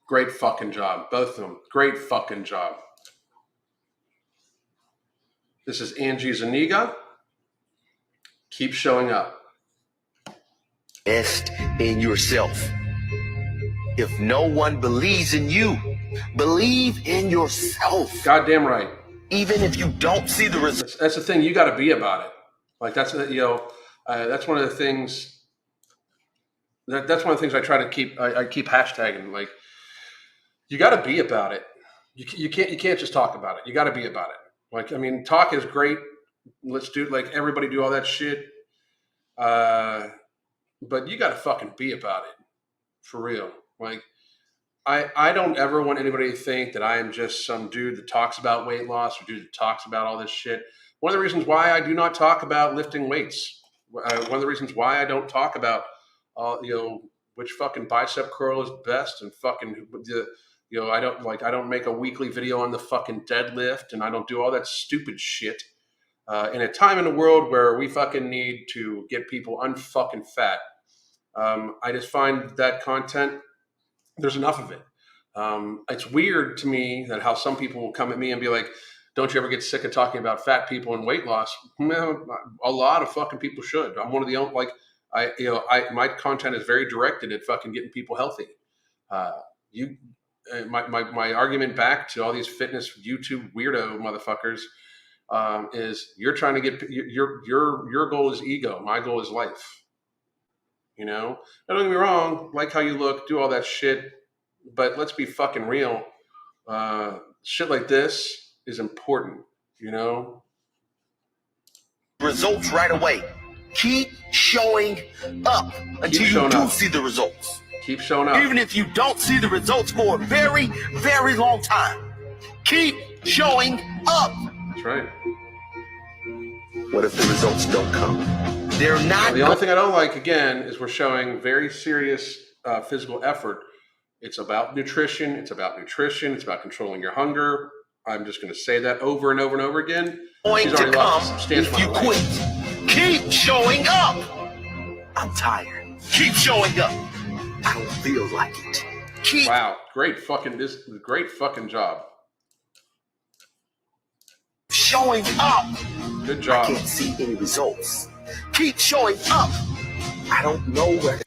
Great fucking job. Both of them. Great fucking job. This is Angie Zuniga. Keep showing up. Invest in yourself. If no one believes in you, believe in yourself. Goddamn right. Even if you don't see the results. That's the thing. You got to be about it. Like, that's one of the things. That's one of the things I try to keep. I keep hashtagging. Like, you got to be about it. You can't just talk about it. You got to be about it. Like, I mean, talk is great. Let's do, like, everybody do all that shit. But you got to fucking be about it. For real. Like, I don't ever want anybody to think that I am just some dude that talks about weight loss or dude that talks about all this shit. One of the reasons why I do not talk about lifting weights, one of the reasons why I don't talk about, which fucking bicep curl is best, and fucking I don't make a weekly video on the fucking deadlift, and I don't do all that stupid shit. In a time in the world where we fucking need to get people unfucking fat, I just find that content, there's enough of it. It's weird to me that how some people will come at me and be like, don't you ever get sick of talking about fat people and weight loss? No, a lot of fucking people should. I'm one of the only, my content is very directed at fucking getting people healthy. my argument back to all these fitness YouTube weirdo motherfuckers is you're trying to get your goal is ego. My goal is life. You know, don't get me wrong. Like how you look, do all that shit, but let's be fucking real. Shit like this is important. You know, results right away. Keep showing up until you do see the results. Keep showing up. Even if you don't see the results for a very, very long time, keep showing up. That's right. What if the results don't come? They're not. The only thing I don't like, again, is we're showing very serious physical effort. It's about nutrition. It's about nutrition. It's about controlling your hunger. I'm just going to say that over and over and over again. Going to come if you quit. Keep showing up. I'm tired. Keep showing up. I don't feel like it. Keep. Wow, great fucking job. Showing up. Good job. I can't see any results. Keep showing up. I don't know where.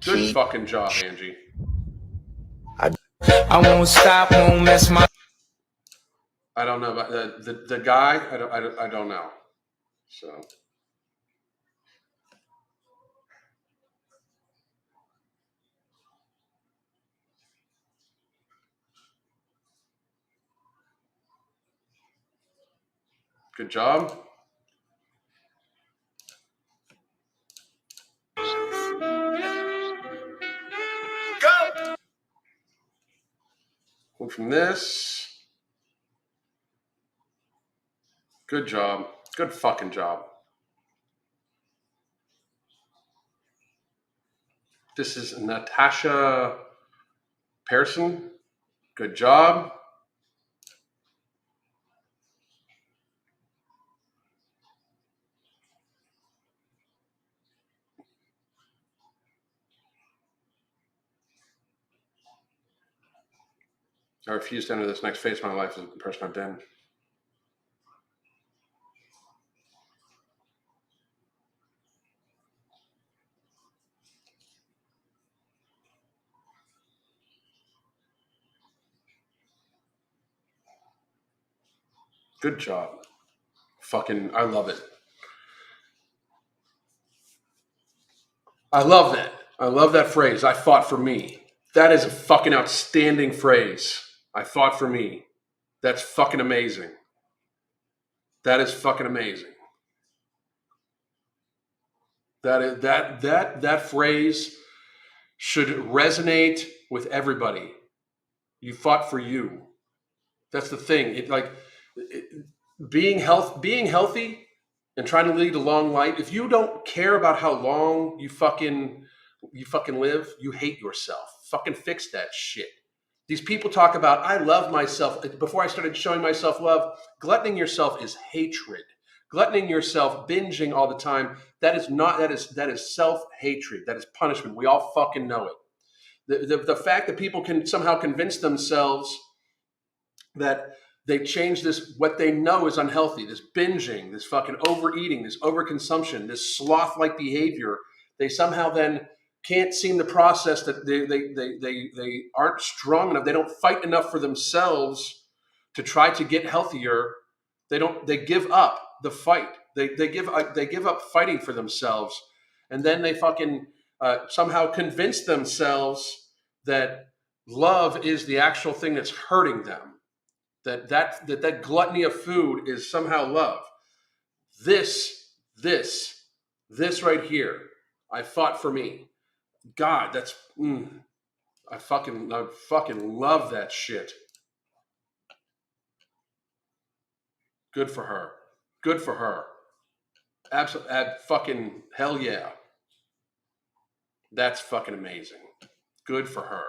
Good fucking job, Angie. I won't stop, won't mess my. I don't know about the guy. I don't know. So. Good job. Go. From this. Good job. Good fucking job. This is Natasha Pearson. Good job. I refuse to enter this next phase of my life as the person I've been. Good job. Fucking, I love it. I love that. I love that phrase. I fought for me. That is a fucking outstanding phrase. I fought for me. That's fucking amazing. That is fucking amazing. That phrase should resonate with everybody. You fought for you. That's the thing. Being healthy and trying to lead a long life. If you don't care about how long you fucking live, you hate yourself. Fucking fix that shit. These people talk about, I love myself. Before I started showing myself love, gluttoning yourself is hatred. Gluttoning yourself, binging all the time, that is self-hatred. That is punishment. We all fucking know it. The fact that people can somehow convince themselves that they change this, what they know is unhealthy, this binging, this fucking overeating, this overconsumption, this sloth-like behavior, they somehow then can't seem to process that they aren't strong enough. They don't fight enough for themselves to try to get healthier. They give up the fight. They give up fighting for themselves. And then they fucking somehow convince themselves that love is the actual thing that's hurting them. That gluttony of food is somehow love. This right here, I fought for me. God, that's I fucking love that shit. Good for her. Good for her. Absolutely, fucking hell yeah. That's fucking amazing. Good for her.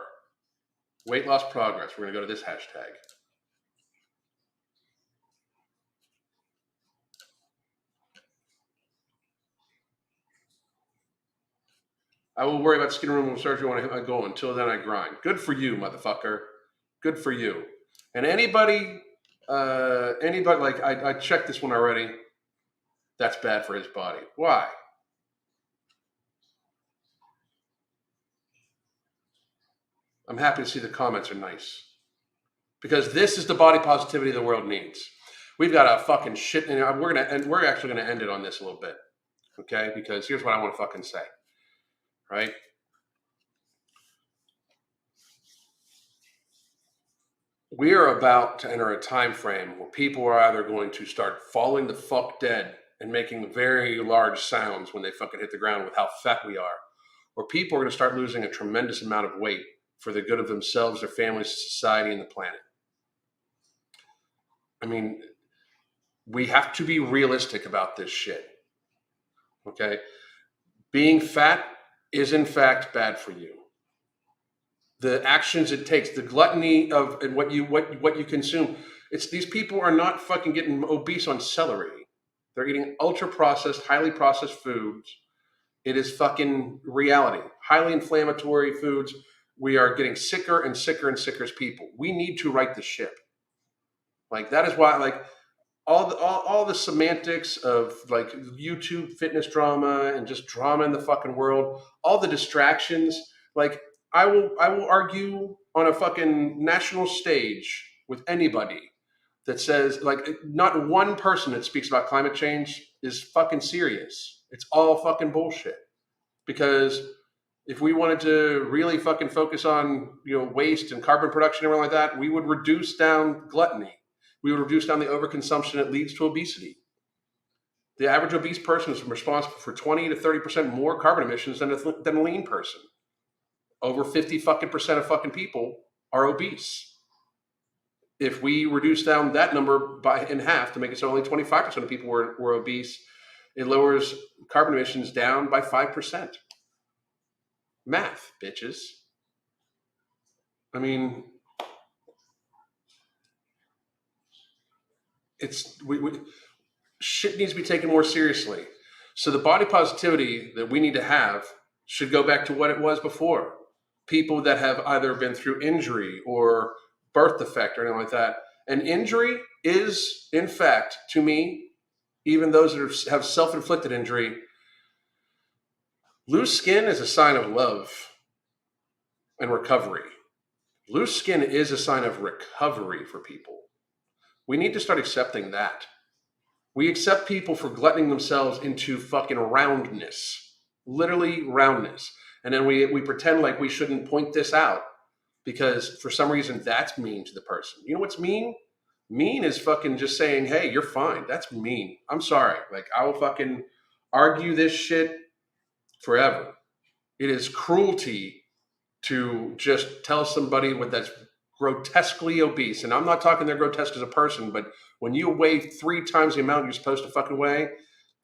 Weight loss progress. We're gonna go to this hashtag. I will worry about skin removal surgery when I go. Until then, I grind. Good for you, motherfucker. Good for you. And anybody like I checked this one already. That's bad for his body. Why? I'm happy to see the comments are nice. Because this is the body positivity the world needs. We've got a fucking shit, and we're actually gonna end it on this a little bit, okay? Because here's what I want to fucking say, right? We are about to enter a time frame where people are either going to start falling the fuck dead and making very large sounds when they fucking hit the ground with how fat we are, or people are going to start losing a tremendous amount of weight for the good of themselves, their families, society, and the planet. I mean, we have to be realistic about this shit, okay? Being fat is in fact bad for you. The actions it takes, the gluttony of and what you consume. It's these people are not fucking getting obese on celery. They're eating ultra processed, highly processed foods. It is fucking reality. Highly inflammatory foods. We are getting sicker and sicker and sicker as people. We need to right the ship. Like that is why, like all the semantics of like YouTube fitness drama and just drama in the fucking world, all the distractions, like. I will argue on a fucking national stage with anybody that says, like, not one person that speaks about climate change is fucking serious. It's all fucking bullshit. Because if we wanted to really fucking focus on, waste and carbon production and everything like that, we would reduce down gluttony. We would reduce down the overconsumption that leads to obesity. The average obese person is responsible for 20 to 30% more carbon emissions than a lean person. Over 50% of fucking people are obese. If we reduce down that number in half to make it so only 25% of people were obese, it lowers carbon emissions down by 5%. Math, bitches. I mean, shit needs to be taken more seriously. So the body positivity that we need to have should go back to what it was before. People that have either been through injury or birth defect or anything like that. An injury is, in fact, to me, even those that have self-inflicted injury, loose skin is a sign of love and recovery. Loose skin is a sign of recovery for people. We need to start accepting that. We accept people for gluttoning themselves into fucking roundness. Literally roundness. And then we pretend like we shouldn't point this out because for some reason that's mean to the person. You know what's mean? Mean is fucking just saying, hey, you're fine. That's mean. I'm sorry. Like, I will fucking argue this shit forever. It is cruelty to just tell somebody that's grotesquely obese. And I'm not talking they're grotesque as a person, but when you weigh 3 times the amount you're supposed to fucking weigh,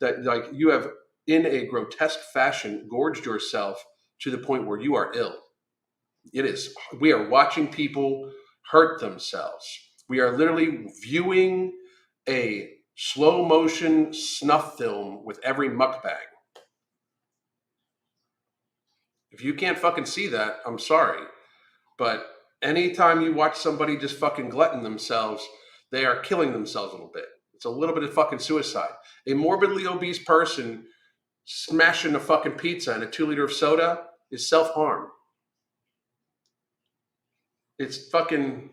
that like you have in a grotesque fashion gorged yourself to the point where you are ill. We are watching people hurt themselves. We are literally viewing a slow motion snuff film with every mukbang. If you can't fucking see that, I'm sorry. But anytime you watch somebody just fucking glutton themselves, they are killing themselves a little bit. It's a little bit of fucking suicide. A morbidly obese person smashing a fucking pizza and a 2-liter of soda is self-harm. It's fucking...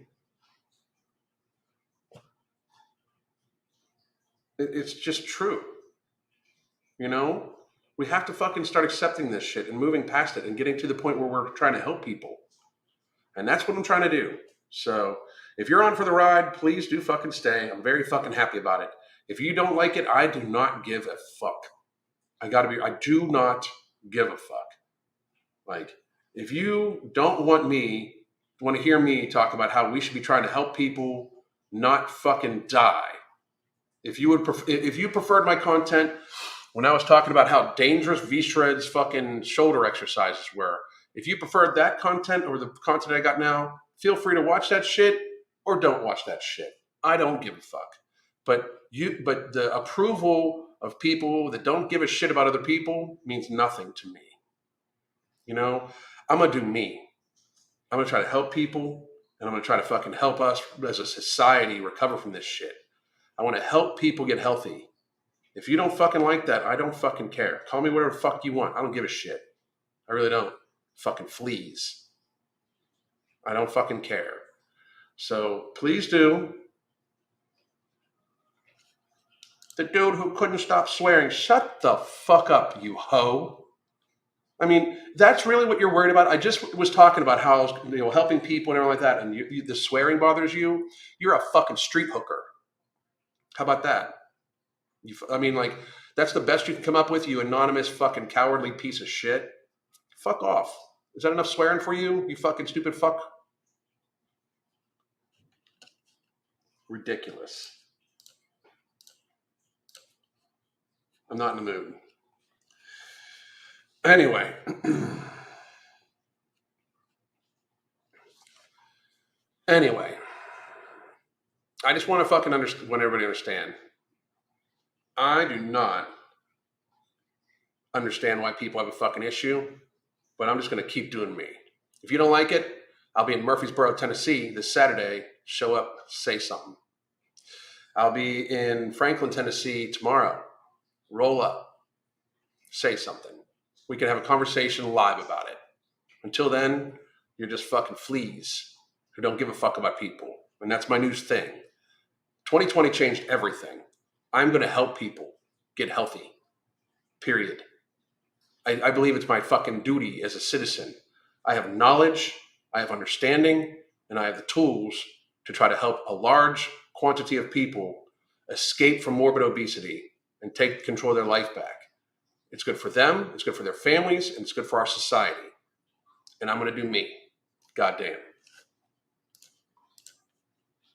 It's just true. We have to fucking start accepting this shit and moving past it and getting to the point where we're trying to help people. And that's what I'm trying to do. So if you're on for the ride, please do fucking stay. I'm very fucking happy about it. If you don't like it, I do not give a fuck. I do not give a fuck. Like, if you don't want to hear me talk about how we should be trying to help people not fucking die. If you preferred my content when I was talking about how dangerous V-Shred's fucking shoulder exercises were, if you preferred that content over the content I got now, feel free to watch that shit or don't watch that shit. I don't give a fuck. But the approval of people that don't give a shit about other people means nothing to me. I'm going to do me. I'm going to try to help people, and I'm going to try to fucking help us as a society recover from this shit. I want to help people get healthy. If you don't fucking like that, I don't fucking care. Call me whatever the fuck you want. I don't give a shit. I really don't. Fucking fleas. I don't fucking care. So please do. The dude who couldn't stop swearing, shut the fuck up, you hoe. I mean, that's really what you're worried about. I just was talking about how I was, helping people and everything like that, and the swearing bothers you. You're a fucking street hooker. How about that? That's the best you can come up with, you anonymous fucking cowardly piece of shit. Fuck off. Is that enough swearing for you, you fucking stupid fuck? Ridiculous. I'm not in the mood. Anyway. I just want to fucking want everybody to understand. I do not understand why people have a fucking issue, but I'm just going to keep doing me. If you don't like it, I'll be in Murfreesboro, Tennessee this Saturday. Show up, say something. I'll be in Franklin, Tennessee tomorrow. Roll up, say something. We can have a conversation live about it. Until then, you're just fucking fleas who don't give a fuck about people. And that's my new thing. 2020 changed everything. I'm going to help people get healthy. Period. I believe it's my fucking duty as a citizen. I have knowledge, I have understanding, and I have the tools to try to help a large quantity of people escape from morbid obesity and take control of their life back. It's good for them, it's good for their families, and it's good for our society. And I'm going to do me. Goddamn.